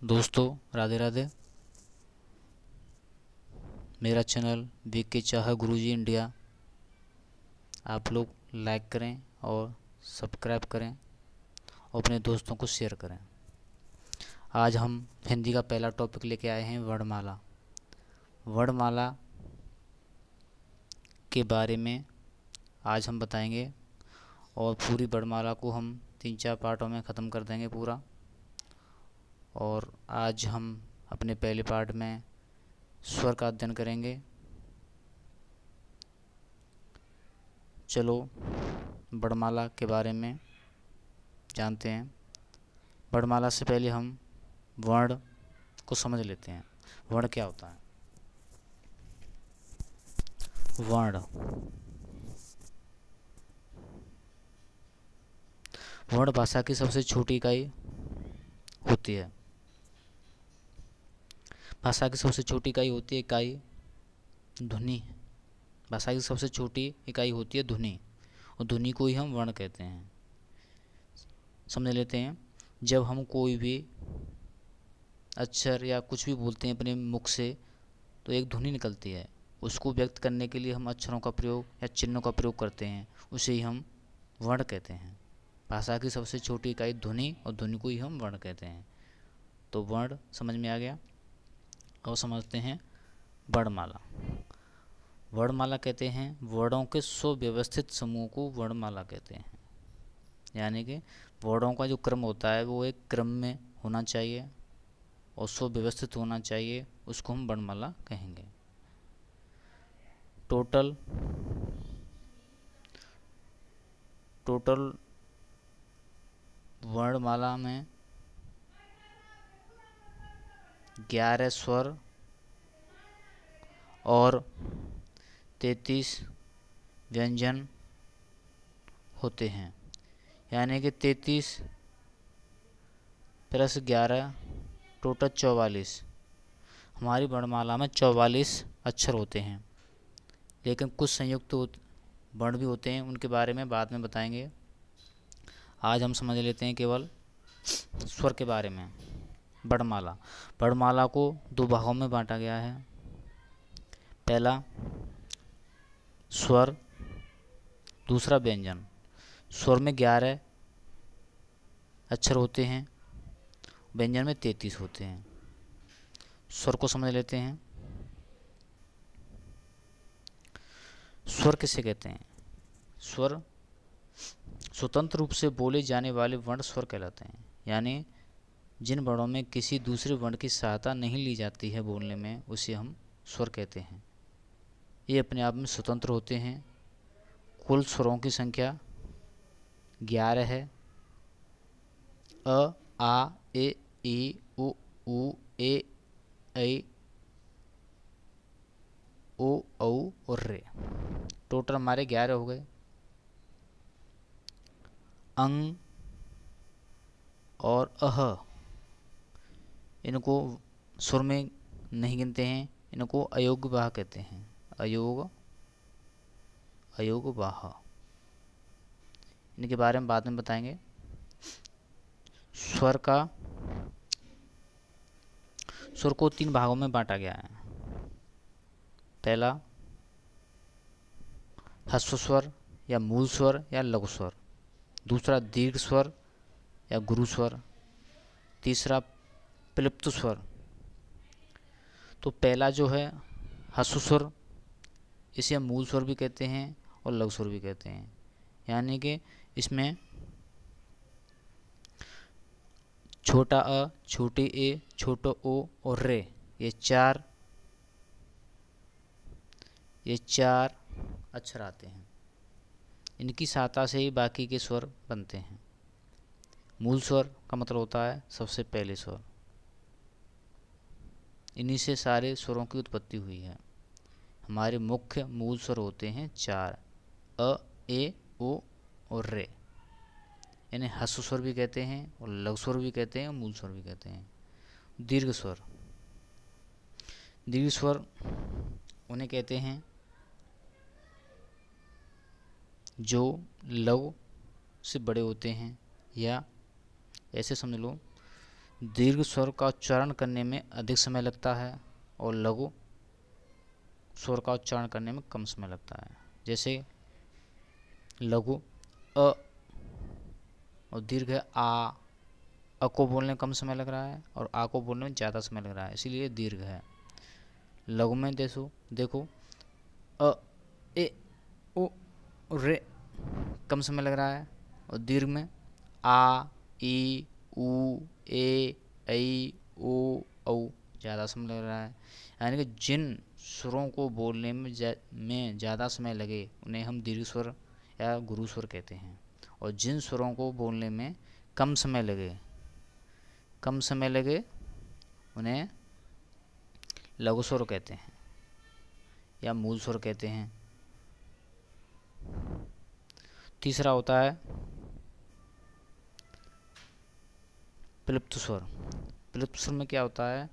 दोस्तों राधे राधे। मेरा channel VK चाह गुरुजी इंडिया आप लोग लाइक करें और सब्सक्राइब करें और अपने दोस्तों को शेयर करें। आज हम हिंदी का पहला टॉपिक लेके आए हैं वर्णमाला। वर्णमाला के बारे में आज हम बताएंगे और पूरी वर्णमाला को हम 3-4 पार्टों में ख़त्म कर देंगे पूरा। और आज हम अपने पहले पार्ट में स्वर का अध्ययन करेंगे। चलो वर्णमाला के बारे में जानते हैं। वर्णमाला से पहले हम वर्ण को समझ लेते हैं। वर्ण क्या होता है? वर्ण वर्ण भाषा की सबसे छोटी इकाई होती है। भाषा की सबसे छोटी इकाई होती है ध्वनि। भाषा की सबसे छोटी इकाई होती है ध्वनि, और ध्वनि को ही हम वर्ण कहते हैं। समझ लेते हैं। जब हम कोई भी अक्षर या कुछ भी बोलते हैं अपने मुख से तो एक ध्वनि निकलती है। उसको व्यक्त करने के लिए हम अक्षरों का प्रयोग या चिन्हों का प्रयोग करते हैं, उसे ही हम वर्ण कहते हैं। भाषा की सबसे छोटी इकाई ध्वनि, और ध्वनि को ही हम वर्ण कहते हैं। तो वर्ण समझ में आ गया। और समझते हैं वर्णमाला। वर्णमाला कहते हैं वर्णों के सुव्यवस्थित समूह को वर्णमाला कहते हैं। यानी कि वर्णों का जो क्रम होता है वो एक क्रम में होना चाहिए और सुव्यवस्थित होना चाहिए, उसको हम वर्णमाला कहेंगे। टोटल वर्णमाला में 11 स्वर और 33 व्यंजन होते हैं। यानी कि 33 प्लस 11 टोटल 44। हमारी वर्णमाला में 44 अक्षर होते हैं, लेकिन कुछ संयुक्त वर्ण भी होते हैं, उनके बारे में बाद में बताएंगे। आज हम समझ लेते हैं केवल स्वर के बारे में। वर्णमाला को 2 भागों में बांटा गया है। पहला स्वर, दूसरा व्यंजन। स्वर में 11 अक्षर होते हैं, व्यंजन में 33 होते हैं। स्वर को समझ लेते हैं। स्वर किसे कहते हैं? स्वर स्वतंत्र रूप से बोले जाने वाले वर्ण स्वर कहलाते हैं। यानी जिन वर्णों में किसी दूसरे वर्ण की सहायता नहीं ली जाती है बोलने में, उसे हम स्वर कहते हैं। ये अपने आप में स्वतंत्र होते हैं। कुल स्वरों की संख्या 11 है। अ, आ, ए, ई, उ, ए, ऐ, ओ, औ और रे। टोटल हमारे 11 हो गए। अंग और अह इनको सुर में नहीं गिनते हैं, इनको अयोग्यवाह कहते हैं। अयोग्यवाह, इनके बारे में बाद में बताएंगे। स्वर को 3 भागों में बांटा गया है। पहला ह्रस्व स्वर या मूल स्वर या लघु स्वर। दूसरा दीर्घ स्वर या गुरु स्वर। तीसरा प्लिप्त स्वर। तो पहला जो है ह्रस्व स्वर, इसे हम मूल स्वर भी कहते हैं और लघु स्वर भी कहते हैं। यानी कि इसमें छोटा अ, छोटी ए, छोटा ओ और रे, ये चार अक्षर आते हैं। इनकी सहायता से ही बाकी के स्वर बनते हैं। मूल स्वर का मतलब होता है सबसे पहले स्वर। इन्हीं से सारे स्वरों की उत्पत्ति हुई है। हमारे मुख्य मूल स्वर होते हैं 4, अ, ए, ओ और रे। इन्हें ह्रस्व स्वर भी कहते हैं और लघु स्वर भी कहते हैं और मूल स्वर भी कहते हैं। दीर्घ स्वर उन्हें कहते हैं जो लघु से बड़े होते हैं, या ऐसे समझ लो दीर्घ स्वर का उच्चारण करने में अधिक समय लगता है और लघु स्वर का उच्चारण करने में कम समय लगता है। जैसे लघु अ और दीर्घ है आ, अ को बोलने में कम समय लग रहा है और आ को बोलने में ज़्यादा समय लग रहा है, इसीलिए दीर्घ है। लघु में देखो अ ए ओ रे कम समय लग रहा है और दीर्घ में आ ई ऊ ए ऐ ओ औ ज़्यादा समय लग रहा है। यानी कि जिन स्वरों को बोलने में ज़्यादा समय लगे उन्हें हम दीर्घ स्वर या गुरु स्वर कहते हैं, और जिन स्वरों को बोलने में कम समय लगे उन्हें लघु स्वर कहते हैं या मूल स्वर कहते हैं। तीसरा होता है प्लुप्त स्वर। प्लुप्त स्वर में क्या होता है,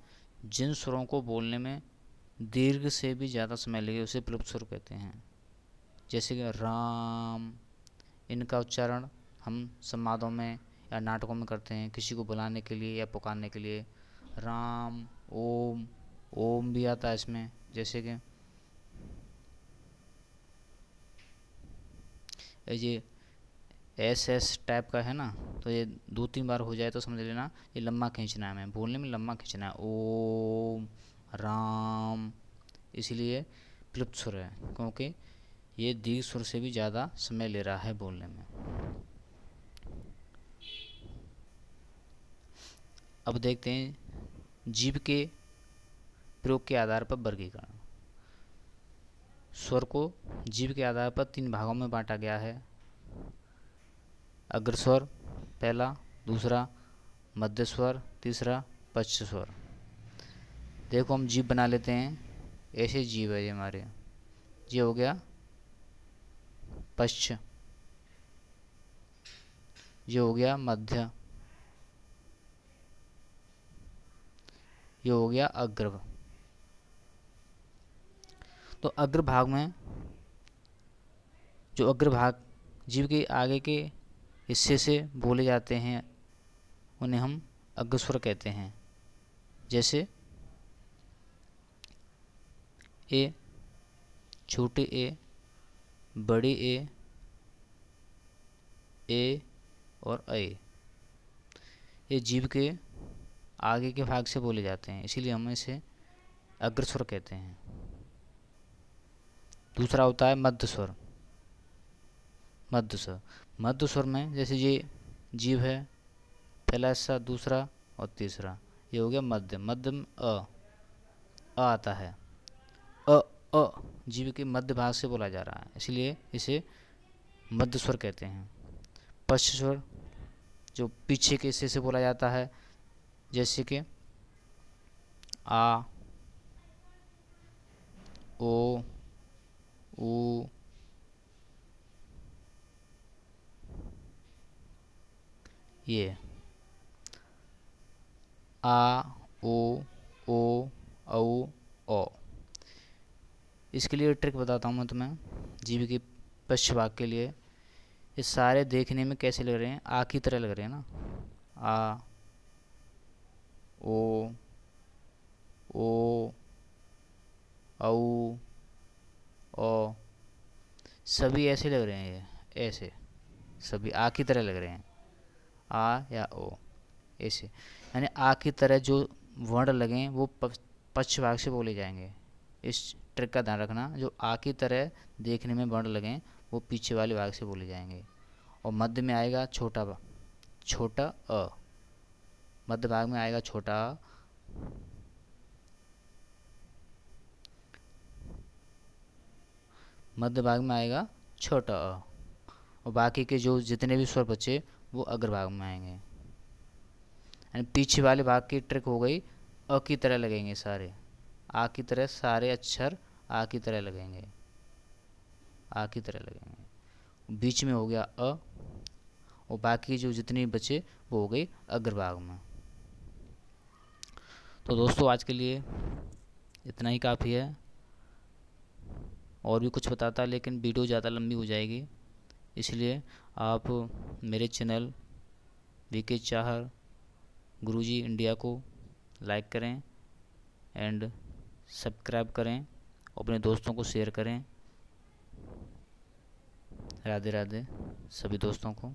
जिन स्वरों को बोलने में दीर्घ से भी ज़्यादा समय लगे उसे प्लुप्त स्वर कहते हैं। जैसे कि राम, इनका उच्चारण हम संवादों में या नाटकों में करते हैं किसी को बुलाने के लिए या पुकारने के लिए। राम, ओम, ओम भी आता है इसमें। जैसे कि ये एस टाइप का है ना, तो ये 2-3 बार हो जाए तो समझ लेना ये लम्बा खींचना है, हमें बोलने में लम्बा खींचना है, ओम राम, इसीलिए प्लुप्त स्वर है, क्योंकि ये दीर्घ स्वर से भी ज़्यादा समय ले रहा है बोलने में। अब देखते हैं जीभ के प्रयोग के आधार पर वर्गीकरण। स्वर को जीभ के आधार पर 3 भागों में बांटा गया है। अग्रस्वर पहला, दूसरा मध्य स्वर, तीसरा पश्च स्वर। देखो हम जीभ बना लेते हैं, ऐसे जीभ है ये हमारे, ये हो गया पश्च, ये हो गया मध्य, ये हो गया अग्र। तो अग्रभाग में जो अग्रभाग जीभ के आगे के हिस्से से बोले जाते हैं उन्हें हम अग्रस्वर कहते हैं। जैसे ए, छोटे ए, बड़े ए और ऐ, ये जीभ के आगे के भाग से बोले जाते हैं, इसीलिए हम इसे अग्रस्वर कहते हैं। दूसरा होता है मध्य स्वर। मध्य स्वर में जैसे ये जीभ है, पहला हिस्सा, दूसरा और तीसरा, ये हो गया मध्य। मध्य में अ आता है, अ जीभ के मध्य भाग से बोला जा रहा है, इसलिए इसे मध्य स्वर कहते हैं। पश्च स्वर जो पीछे के हिस्से से बोला जाता है, जैसे कि आ, ओ, ऊ, ये आ, ओ, औ, ओ। इसके लिए ट्रिक बताता हूँ मैं तुम्हें। जीभ के पश्च भाग के लिए ये सारे देखने में कैसे लग रहे हैं, आ की तरह लग रहे हैं ना, आ, ओ, औ, ओ, सभी ऐसे लग रहे हैं, ये ऐसे सभी आ की तरह लग रहे हैं, आ या ओ ऐसे, यानी आ की तरह जो वर्ण लगें वो पश्च भाग से बोले जाएंगे। इस ट्रिक का ध्यान रखना, जो आ की तरह देखने में वर्ण लगें वो पीछे वाले भाग से बोले जाएंगे। और मध्य में आएगा छोटा अ, मध्य भाग में आएगा छोटा अ, मध्य भाग में आएगा छोटा अ, और बाकी के जो जितने भी स्वर बचे वो अग्रभाग में आएंगे। यानी पीछे वाले भाग की ट्रिक हो गई, अ की तरह लगेंगे सारे, आ की तरह सारे अक्षर आ की तरह लगेंगे, आ की तरह लगेंगे। बीच में हो गया अ और बाकी जो जितने बचे वो हो गई अग्रभाग में। तो दोस्तों आज के लिए इतना ही काफ़ी है, और भी कुछ बताता लेकिन वीडियो ज़्यादा लंबी हो जाएगी, इसलिए आप मेरे चैनल वीके चाहर गुरुजी इंडिया को लाइक करें एंड सब्सक्राइब करें, अपने दोस्तों को शेयर करें। राधे राधे सभी दोस्तों को।